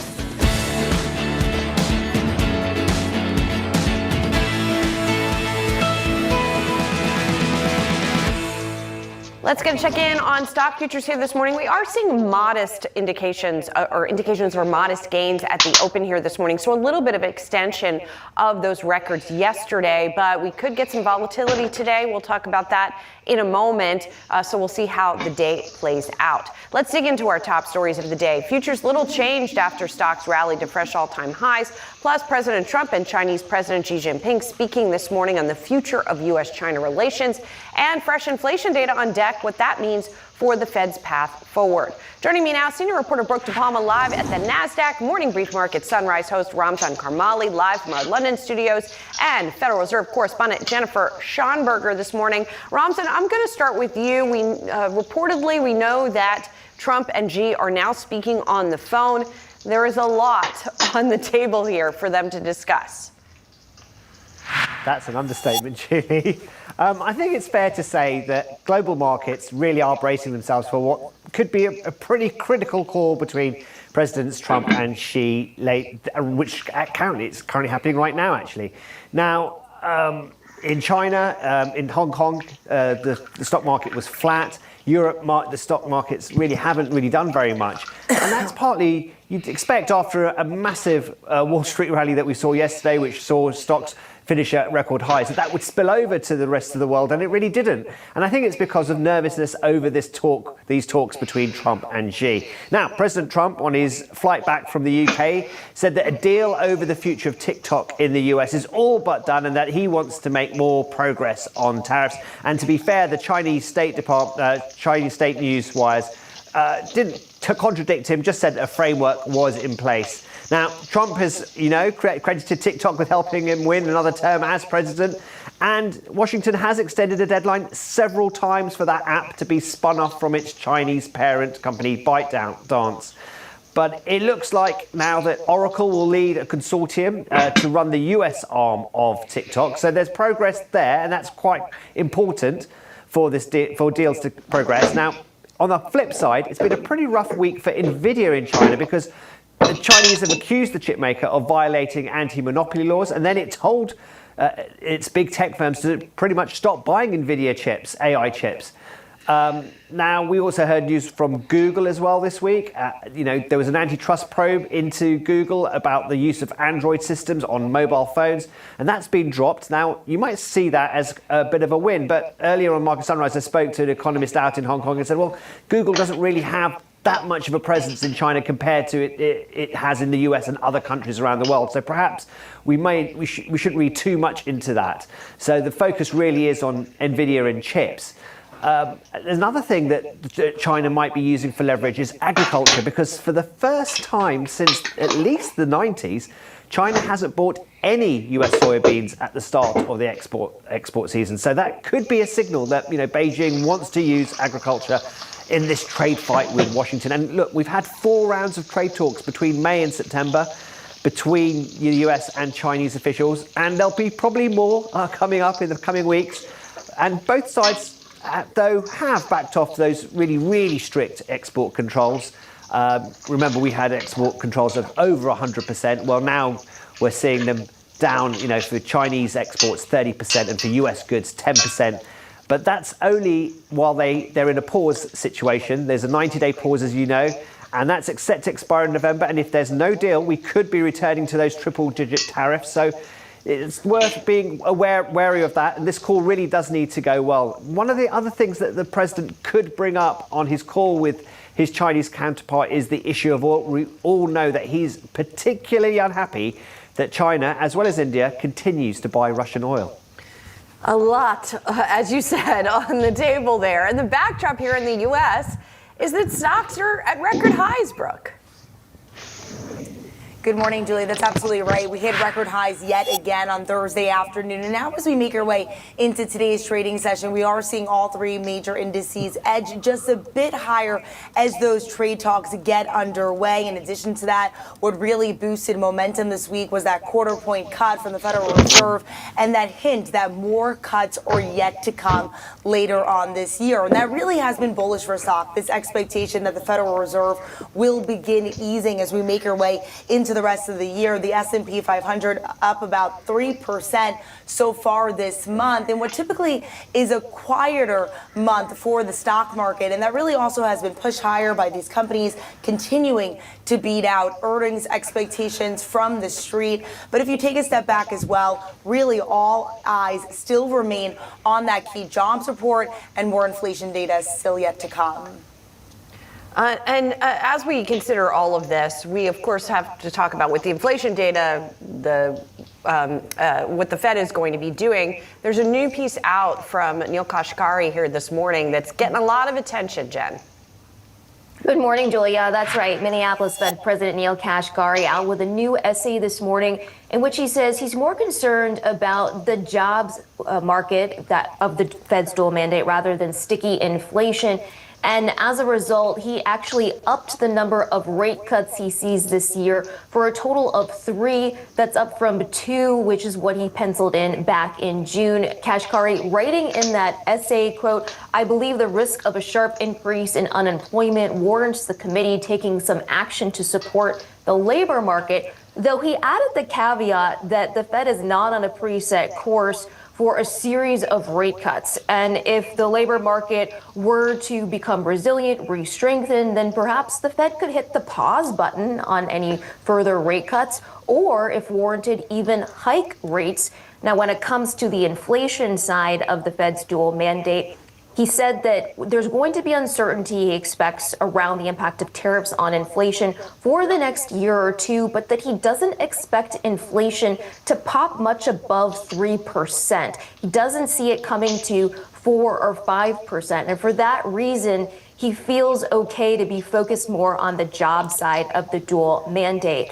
Let's get a check in on stock futures here this morning. We are seeing modest indications of modest gains at the open here this morning. So a little bit of extension of those records yesterday, but we could get some volatility today. We'll talk about that in a moment. So we'll see how the day plays out. Let's dig into our top stories of the day. Futures little changed after stocks rallied to fresh all-time highs. Plus, President Trump and Chinese President Xi Jinping speaking this morning on the future of U.S.-China relations, and fresh inflation data on deck, what that means for the Fed's path forward. Joining me now, senior reporter Brooke DePalma live at the NASDAQ, Morning Brief Market Sunrise host Ramzan Karmali live from our London studios, and Federal Reserve correspondent Jennifer Schonberger this morning. Ramzan, I'm going to start with you. Reportedly, we know that Trump and Xi are now speaking on the phone. There is a lot on the table here for them to discuss. That's an understatement, Julie. I think it's fair to say that global markets really are bracing themselves for what could be a pretty critical call between Presidents Trump and Xi, which currently it's happening right now, actually. Now, in China, in Hong Kong, the stock market was flat. Europe, the stock markets haven't really done very much. And that's partly, you'd expect after a massive Wall Street rally that we saw yesterday, which saw stocks finish at record highs, that would spill over to the rest of the world, and it really didn't. And I think it's because of nervousness over these talks between Trump and Xi. Now, President Trump, on his flight back from the UK, said that a deal over the future of TikTok in the US is all but done, and that he wants to make more progress on tariffs. And to be fair, the Chinese State news wires didn't contradict him, just said a framework was in place. Now, Trump has, credited TikTok with helping him win another term as president, and Washington has extended a deadline several times for that app to be spun off from its Chinese parent company, ByteDance. But it looks like now that Oracle will lead a consortium to run the US arm of TikTok. So there's progress there, and that's quite important for deals to progress. Now, on the flip side, it's been a pretty rough week for Nvidia in China because the Chinese have accused the chipmaker of violating anti-monopoly laws, and then it told its big tech firms to pretty much stop buying NVIDIA chips, AI chips. Now, we also heard news from Google as well this week. There was an antitrust probe into Google about the use of Android systems on mobile phones, and that's been dropped. Now, you might see that as a bit of a win, but earlier on Market Sunrise, I spoke to an economist out in Hong Kong and said, well, Google doesn't really have that much of a presence in China compared to it has in the US and other countries around the world. So perhaps we shouldn't read too much into that. So the focus really is on NVIDIA and chips. There's another thing that China might be using for leverage is agriculture, because for the first time since at least the 90s, China hasn't bought any US soybeans at the start of the export season. So that could be a signal that Beijing wants to use agriculture in this trade fight with Washington. And look, we've had 4 rounds of trade talks between May and September between the US and Chinese officials, and there'll be probably more coming up in the coming weeks. And both sides, though, have backed off those really, really strict export controls. Remember, we had export controls of over 100%. Well, now we're seeing them down, for Chinese exports 30% and for US goods 10%. But that's only while they're in a pause situation. There's a 90-day pause, as you know, and that's set to expire in November. And if there's no deal, we could be returning to those triple-digit tariffs. So it's worth being wary of that. And this call really does need to go well. One of the other things that the president could bring up on his call with his Chinese counterpart is the issue of oil. We all know that he's particularly unhappy that China, as well as India, continues to buy Russian oil. A lot, as you said, on the table there. And the backdrop here in the U.S. is that stocks are at record highs, Brooke. Good morning, Julie. That's absolutely right. We hit record highs yet again on Thursday afternoon. And now as we make our way into today's trading session, we are seeing all 3 major indices edge just a bit higher as those trade talks get underway. In addition to that, what really boosted momentum this week was that quarter-point cut from the Federal Reserve and that hint that more cuts are yet to come later on this year. And that really has been bullish for stock, this expectation that the Federal Reserve will begin easing as we make our way into the rest of the year. The S&P 500 up about 3% so far this month, in what typically is a quieter month for the stock market. And that really also has been pushed higher by these companies continuing to beat out earnings expectations from the street. But if you take a step back as well, really all eyes still remain on that key jobs report, and more inflation data is still yet to come. As we consider all of this, we of course have to talk about with the inflation data, what the Fed is going to be doing. There's a new piece out from Neel Kashkari here this morning that's getting a lot of attention, Jen. Good morning, Julia. That's right. Minneapolis Fed President Neel Kashkari out with a new essay this morning in which he says he's more concerned about the jobs market of the Fed's dual mandate rather than sticky inflation. And as a result, he actually upped the number of rate cuts he sees this year for a total of 3. That's up from 2, which is what he penciled in back in June. Kashkari writing in that essay, quote, "I believe the risk of a sharp increase in unemployment warrants the committee taking some action to support the labor market," though he added the caveat that the Fed is not on a preset course for a series of rate cuts. And if the labor market were to become resilient, re-strengthen, then perhaps the Fed could hit the pause button on any further rate cuts, or if warranted, even hike rates. Now, when it comes to the inflation side of the Fed's dual mandate, he said that there's going to be uncertainty he expects around the impact of tariffs on inflation for the next year or 2, but that he doesn't expect inflation to pop much above 3%. He doesn't see it coming to 4 or 5%. And for that reason, he feels okay to be focused more on the job side of the dual mandate.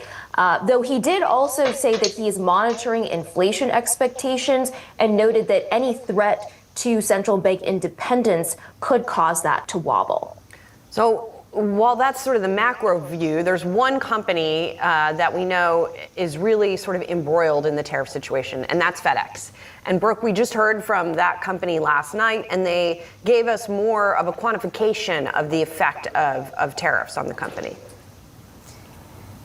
Though he did also say that he is monitoring inflation expectations and noted that any threat to central bank independence could cause that to wobble. So while that's sort of the macro view, there's one company that we know is really sort of embroiled in the tariff situation, and that's FedEx. And Brooke, we just heard from that company last night, and they gave us more of a quantification of the effect of tariffs on the company.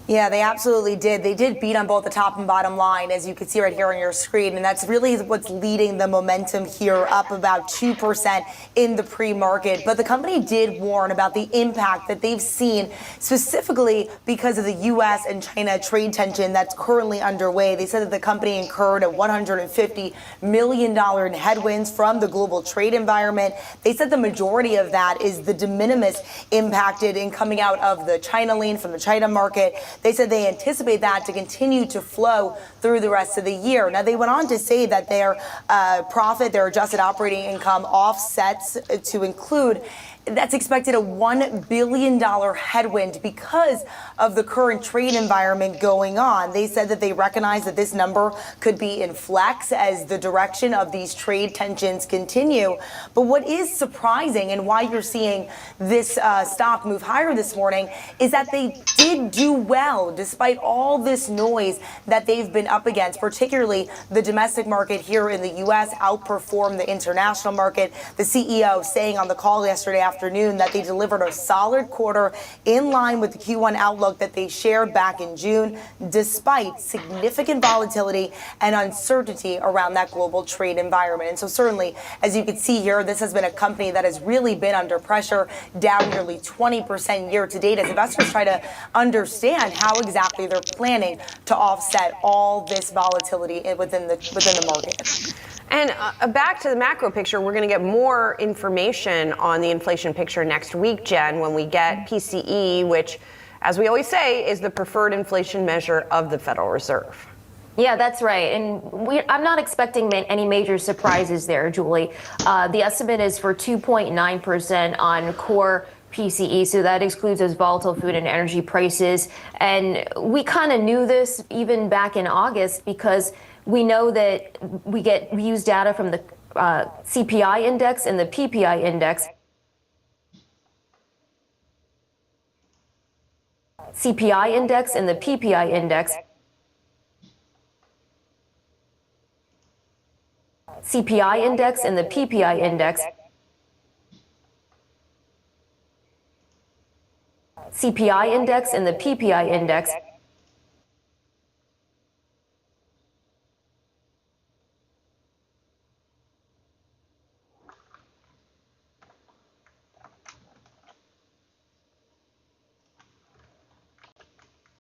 Yeah, they absolutely did. They did beat on both the top and bottom line, as you can see right here on your screen. And that's really what's leading the momentum here, up about 2% in the pre-market. But the company did warn about the impact that they've seen, specifically because of the U.S. and China trade tension that's currently underway. They said that the company incurred a $150 million in headwinds from the global trade environment. They said the majority of that is the de minimis impacted in coming out of the China lane from the China market. They said they anticipate that to continue to flow through the rest of the year. Now, they went on to say that their profit, their adjusted operating income offsets to include, that's expected a $1 billion headwind because of the current trade environment going on. They said that they recognize that this number could be in flex as the direction of these trade tensions continue. But what is surprising and why you're seeing this stock move higher this morning is that they did do well despite all this noise that they've been up against, particularly the domestic market here in the U.S. outperformed the international market. The CEO saying on the call yesterday afternoon that they delivered a solid quarter in line with the Q1 outlook that they shared back in June, despite significant volatility and uncertainty around that global trade environment. And so certainly, as you can see here, this has been a company that has really been under pressure, down nearly 20% year to date, as investors try to understand how exactly they're planning to offset all this volatility within the market. And back to the macro picture, we're going to get more information on the inflation picture next week, Jen, when we get PCE, which, as we always say, is the preferred inflation measure of the Federal Reserve. Yeah, that's right. And I'm not expecting any major surprises there, Julie. The estimate is for 2.9% on core PCE, so that excludes those volatile food and energy prices. And we kind of knew this even back in August because we know that we use data from the CPI index and the PPI index. CPI index and the PPI index. CPI index and the PPI index. CPI index and the PPI index.